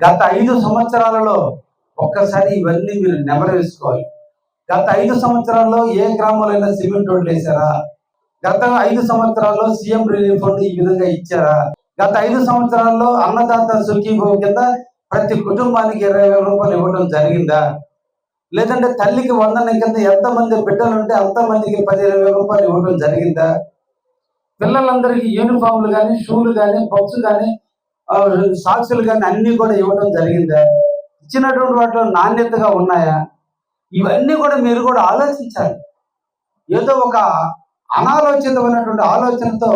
గత 5 సంవత్సరాలలో ఒక్కసారి ఇవన్నీ మీరు నెమరు వేసుకోవాలి. గత 5 సంవత్సరాల్లో ఏ గ్రామాలైనా సిమెంట్ రోడ్లు వేశారా? గత 5 సంవత్సరాల్లో సీఎం రిలీఫ్ ఫండ్ ఈ విధంగా ఇచ్చారా? గత 5 సంవత్సరాల్లో అన్నదాత సుఖీభవ కింద ప్రతి కుటుంబానికి 20,000 రూపాయలు ఇవ్వడం జరిగిందా? లేదంటే తల్లికి వందనం కింద ఎంతమంది బిడ్డలు ఉంటే అంతమందికి 15,000 రూపాయలు ఇవ్వడం జరిగిందా? పిల్లలందరికీ యూనిఫామ్లు కానీ, షూలు కానీ, బుక్స్ కానీ, సాక్సులు కానీ అన్ని కూడా ఇవ్వడం జరిగిందా? ఇచ్చినటువంటి వాటిలో నాణ్యతగా ఉన్నాయా? ఇవన్నీ కూడా మీరు కూడా ఆలోచించాలి. ఏదో ఒక అనాలోచితమైనటువంటి ఆలోచనతో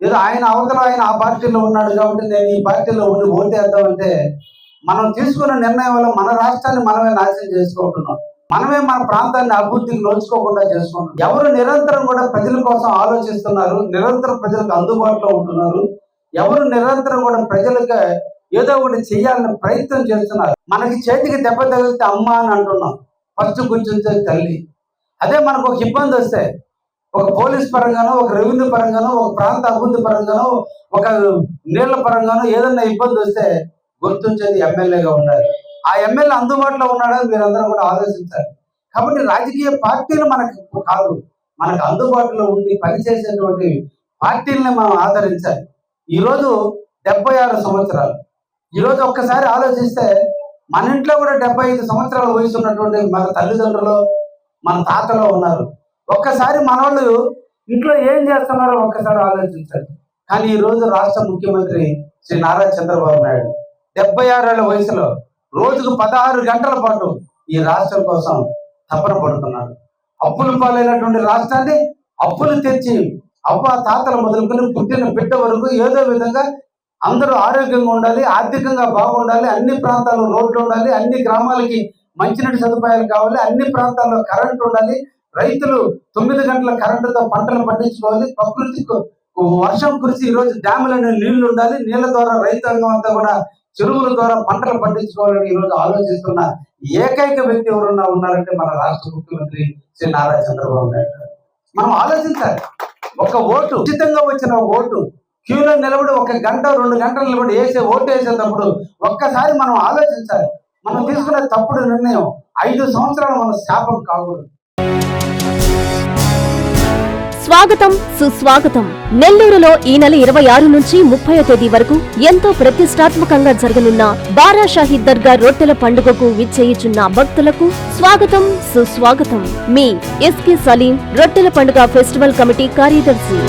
ఏదో ఆయన ఆ పార్టీలో ఉన్నాడు కాబట్టి నేను ఈ పార్టీలో ఉండి ఓటేద్దామంటే మనం తీసుకున్న నిర్ణయం వల్ల మన రాష్ట్రాన్ని మనమే నాశనం చేసుకుంటున్నాం. మనమే మన ప్రాంతాన్ని అభివృద్ధికి నోచుకోకుండా చేసుకుంటున్నాం. ఎవరు నిరంతరం కూడా ప్రజల కోసం ఆలోచిస్తున్నారు, నిరంతరం ప్రజలకు అందుబాటులో ఉంటున్నారు, ఎవరు నిరంతరం కూడా ప్రజలకు ఏదో ఒకటి చేయాలని ప్రయత్నం చేస్తున్నారు. మనకి చేతికి దెబ్బ తగిలితే అమ్మ అని అంటున్నాం, ఫస్ట్ కూర్చుంటే తల్లి. అదే మనకు ఒక ఇబ్బంది వస్తే ఒక పోలీస్ పరంగానో, ఒక రెవెన్యూ పరంగానో, ఒక ప్రాంత అభివృద్ధి పరంగానో, ఒక నీళ్ల పరంగానో ఏదన్నా ఇబ్బంది వస్తే గుర్తుంచేది ఎమ్మెల్యేగా ఉండాలి. ఆ ఎమ్మెల్యే అందుబాటులో ఉన్నాడని మీరందరూ కూడా ఆలోచించాలి. కాబట్టి రాజకీయ పార్టీలు మనకు కాదు, మనకు అందుబాటులో ఉండి పనిచేసేటువంటి పార్టీలని మనం ఆదరించాలి. ఈరోజు 76 సంవత్సరాలు. ఈరోజు ఒక్కసారి ఆలోచిస్తే మన ఇంట్లో కూడా 75 సంవత్సరాల వయసు ఉన్నటువంటి మన తల్లిదండ్రులు, మన తాతలో ఉన్నారు. ఒక్కసారి మనోళ్ళు ఇంట్లో ఏం చేస్తున్నారో ఒక్కసారి ఆలోచించాలి. కానీ ఈరోజు రాష్ట్ర ముఖ్యమంత్రి శ్రీ నారా చంద్రబాబు నాయుడు 76 ఏళ్ల వయసులో రోజుకు 16 గంటల పాటు ఈ రాష్ట్రం కోసం తపన పడుతున్నాడు. అప్పుల పాలైనటువంటి రాష్ట్రాన్ని అప్పులు తెచ్చి తాతలు మొదలుకొని పుట్టిన బిడ్డ వరకు ఏదో విధంగా అందరూ ఆరోగ్యంగా ఉండాలి, ఆర్థికంగా బాగుండాలి, అన్ని ప్రాంతాల్లో రోడ్లు ఉండాలి, అన్ని గ్రామాలకి మంచినీటి సదుపాయాలు కావాలి, అన్ని ప్రాంతాల్లో కరెంట్ ఉండాలి, రైతులు 9 గంటల కరెంటుతో పంటలు పండించుకోవాలి, ప్రకృతికి వర్షం కురిసి ఈరోజు డ్యాములను నీళ్లు ఉండాలి, నీళ్ల ద్వారా రైతాంగం అంతా కూడా చెరువుల ద్వారా పంటలు పండించుకోవాలని ఈరోజు ఆలోచిస్తున్న ఏకైక వ్యక్తి ఎవరున్నా ఉన్నారంటే మన రాష్ట్ర ముఖ్యమంత్రి శ్రీ నారా చంద్రబాబు నాయుడు గారు. మనం ఆలోచించాలి. ఒక ఓటు, ఉచితంగా వచ్చిన ఓటు క్యూలో నిలబడి 1 గంట 2 గంటలు నిలబడి ఓటు వేసేటప్పుడు ఒక్కసారి మనం ఆలోచించాలి. మనం తీసుకునే తప్పుడు నిర్ణయం 5 సంవత్సరాలు మన శాపం కాకూడదు. స్వాగతం సుస్వాగతం. నెల్లూరులో ఈ నెల 26 నుంచి 30వ తేదీ వరకు ఎంతో ప్రతిష్టాత్మకంగా జరగనున్న బారా షాహీద్ దర్గా రొట్టెల పండుగకు విచ్చేయుచున్న భక్తులకు స్వాగతం సుస్వాగతం. మీ ఎస్కే సలీం, రొట్టెల పండుగ ఫెస్టివల్ కమిటీ కార్యదర్శి.